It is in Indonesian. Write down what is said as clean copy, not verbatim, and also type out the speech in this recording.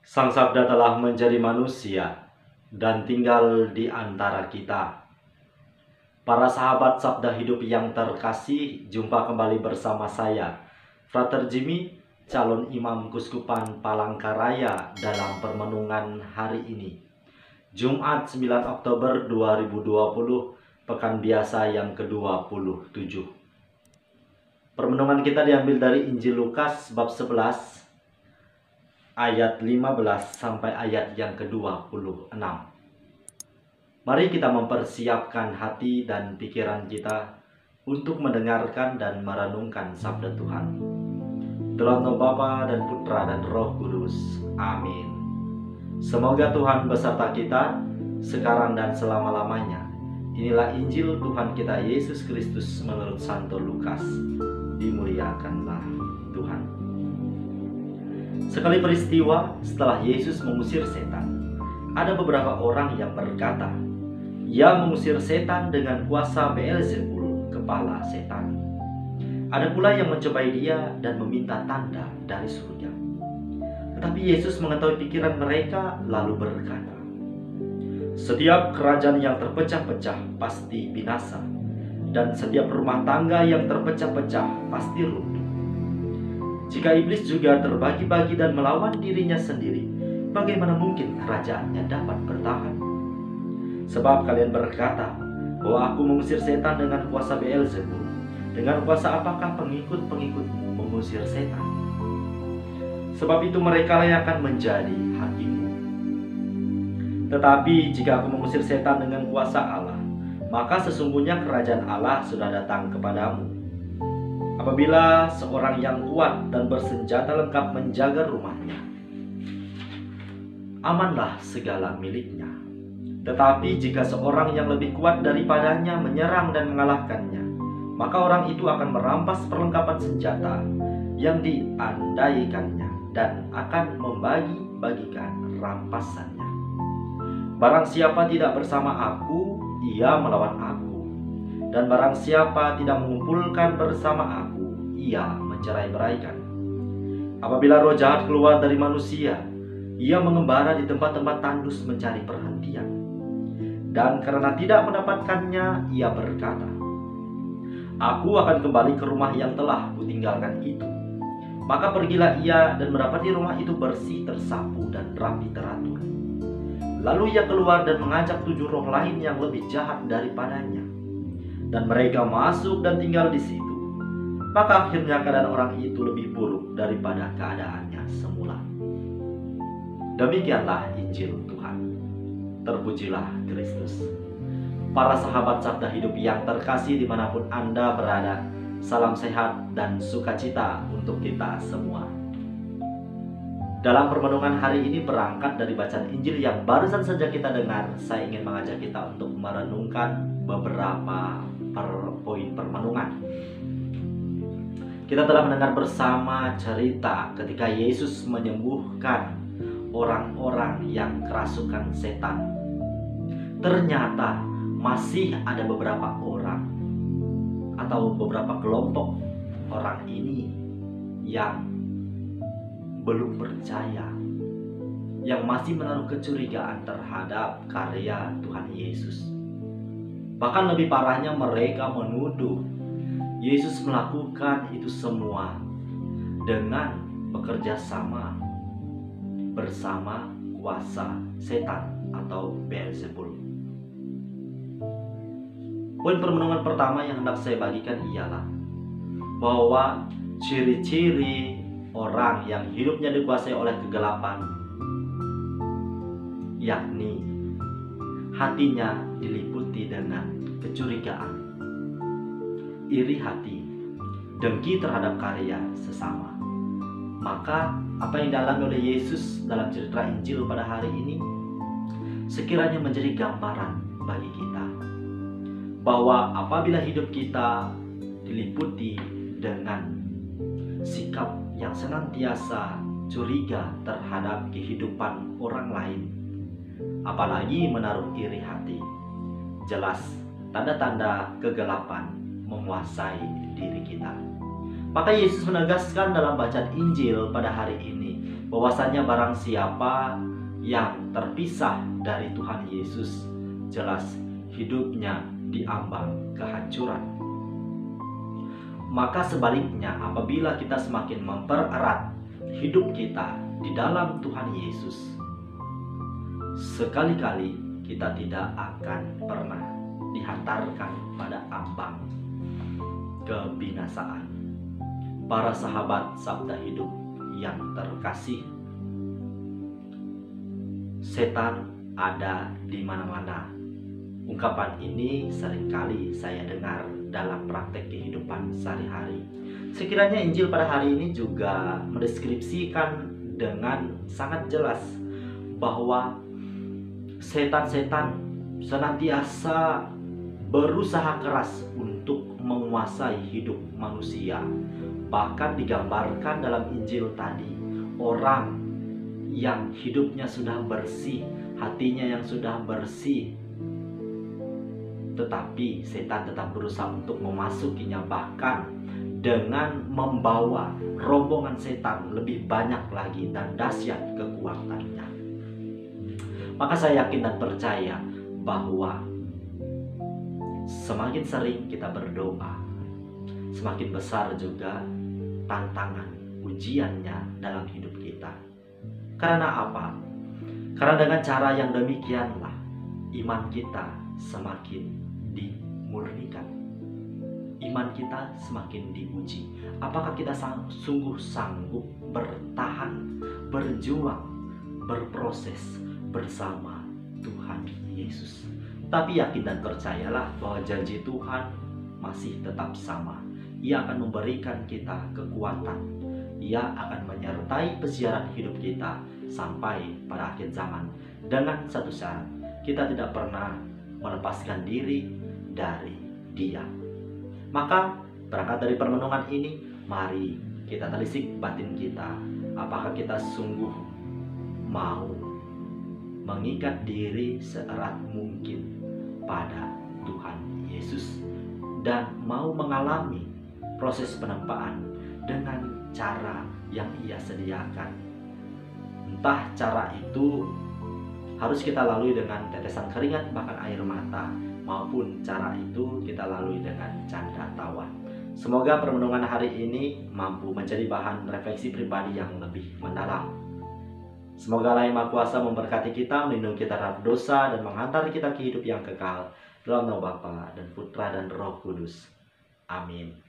Sang Sabda telah menjadi manusia dan tinggal di antara kita. Para sahabat Sabda Hidup yang terkasih, jumpa kembali bersama saya, Frater Jimmy, calon imam Kuskupan Palangkaraya dalam permenungan hari ini. Jumat 9 Oktober 2020, Pekan Biasa yang ke-27. Permenungan kita diambil dari Injil Lukas bab 11 ayat 15 sampai ayat yang ke-26. Mari kita mempersiapkan hati dan pikiran kita untuk mendengarkan dan merenungkan sabda Tuhan. Dalam nama Bapa dan Putra dan Roh Kudus. Amin. Semoga Tuhan beserta kita sekarang dan selama-lamanya. Inilah Injil Tuhan kita Yesus Kristus menurut Santo Lukas. Dimuliakanlah Tuhan. Sekali peristiwa setelah Yesus mengusir setan, ada beberapa orang yang berkata, "Ia mengusir setan dengan kuasa Beelzebul, kepala setan." Ada pula yang mencobai dia dan meminta tanda dari surga. Tetapi Yesus mengetahui pikiran mereka lalu berkata, "Setiap kerajaan yang terpecah-pecah pasti binasa, dan setiap rumah tangga yang terpecah-pecah pasti runtuh. Jika iblis juga terbagi-bagi dan melawan dirinya sendiri, bagaimana mungkin kerajaannya dapat bertahan? Sebab kalian berkata bahwa aku mengusir setan dengan kuasa Beelzebul. Dengan kuasa apakah pengikut-pengikutmu mengusir setan? Sebab itu mereka yang akan menjadi hakimmu. Tetapi jika aku mengusir setan dengan kuasa Allah, maka sesungguhnya kerajaan Allah sudah datang kepadamu. Apabila seorang yang kuat dan bersenjata lengkap menjaga rumahnya, amanlah segala miliknya. Tetapi jika seorang yang lebih kuat daripadanya menyerang dan mengalahkannya, maka orang itu akan merampas perlengkapan senjata yang diandaikannya dan akan membagi-bagikan rampasannya. Barang siapa tidak bersama aku, ia melawan aku. Dan barang siapa tidak mengumpulkan bersama aku, ia mencerai-beraikan. Apabila roh jahat keluar dari manusia, ia mengembara di tempat-tempat tandus mencari perhentian. Dan karena tidak mendapatkannya, ia berkata, "Aku akan kembali ke rumah yang telah kutinggalkan itu." Maka pergilah ia dan mendapati rumah itu bersih, tersapu, dan rapi teratur. Lalu ia keluar dan mengajak 7 roh lain yang lebih jahat daripadanya. Dan mereka masuk dan tinggal di situ. Maka akhirnya keadaan orang itu lebih buruk daripada keadaannya semula. Demikianlah Injil Tuhan. Terpujilah Kristus. Para sahabat Sabda Hidup yang terkasih dimanapun Anda berada, salam sehat dan sukacita untuk kita semua. Dalam permenungan hari ini berangkat dari bacaan Injil yang barusan saja kita dengar, saya ingin mengajak kita untuk merenungkan beberapa poin permenungan. Kita telah mendengar bersama cerita ketika Yesus menyembuhkan orang-orang yang kerasukan setan. Ternyata masih ada beberapa orang atau beberapa kelompok orang ini yang belum percaya, yang masih menaruh kecurigaan terhadap karya Tuhan Yesus. Bahkan lebih parahnya, mereka menuduh Yesus melakukan itu semua dengan bekerja sama bersama kuasa setan atau Beelzebul. Poin permenungan pertama yang hendak saya bagikan ialah bahwa ciri-ciri orang yang hidupnya dikuasai oleh kegelapan, yakni hatinya diliputi dengan kecurigaan, iri hati, dengki terhadap karya sesama. Maka apa yang dialami oleh Yesus dalam cerita Injil pada hari ini sekiranya menjadi gambaran bagi kita bahwa apabila hidup kita diliputi dengan sikap yang senantiasa curiga terhadap kehidupan orang lain, apalagi menaruh iri hati, jelas tanda-tanda kegelapan menguasai diri kita. Maka Yesus menegaskan dalam bacaan Injil pada hari ini bahwasanya barang siapa yang terpisah dari Tuhan Yesus, jelas hidupnya diambang kehancuran. Maka sebaliknya, apabila kita semakin mempererat hidup kita di dalam Tuhan Yesus, sekali-kali kita tidak akan pernah dihantarkan pada ambang kebinasaan. Para sahabat Sabda Hidup yang terkasih, setan ada di mana-mana. Ungkapan ini seringkali saya dengar dalam praktek kehidupan sehari-hari. Sekiranya Injil pada hari ini juga mendeskripsikan dengan sangat jelas bahwa setan-setan senantiasa berusaha keras untuk menguasai hidup manusia. Bahkan digambarkan dalam Injil tadi, orang yang hidupnya sudah bersih, hatinya yang sudah bersih, tetapi setan tetap berusaha untuk memasukinya, bahkan dengan membawa rombongan setan lebih banyak lagi dan dahsyat kekuatannya. Maka saya yakin dan percaya bahwa semakin sering kita berdoa, semakin besar juga tantangan ujiannya dalam hidup kita. Karena apa? Karena dengan cara yang demikianlah iman kita semakin dimurnikan, iman kita semakin diuji. Apakah kita sungguh sanggup bertahan, berjuang, berproses bersama Tuhan Yesus? Tapi yakin dan percayalah bahwa janji Tuhan masih tetap sama. Ia akan memberikan kita kekuatan. Ia akan menyertai pesiaran hidup kita sampai pada akhir zaman, dengan satu syarat: kita tidak pernah melepaskan diri dari Dia. Maka berangkat dari permenungan ini, mari kita telisik batin kita. Apakah kita sungguh mau mengikat diri seerat mungkin pada Tuhan Yesus dan mau mengalami proses penempaan dengan cara yang Ia sediakan? Entah cara itu harus kita lalui dengan tetesan keringat bahkan air mata, maupun cara itu kita lalui dengan canda tawa. Semoga permenungan hari ini mampu menjadi bahan refleksi pribadi yang lebih mendalam. Semoga Allah yang Maha Kuasa memberkati kita, melindungi kita dari dosa, dan menghantar kita ke hidup yang kekal. Dalam nama Bapa dan Putra dan Roh Kudus. Amin.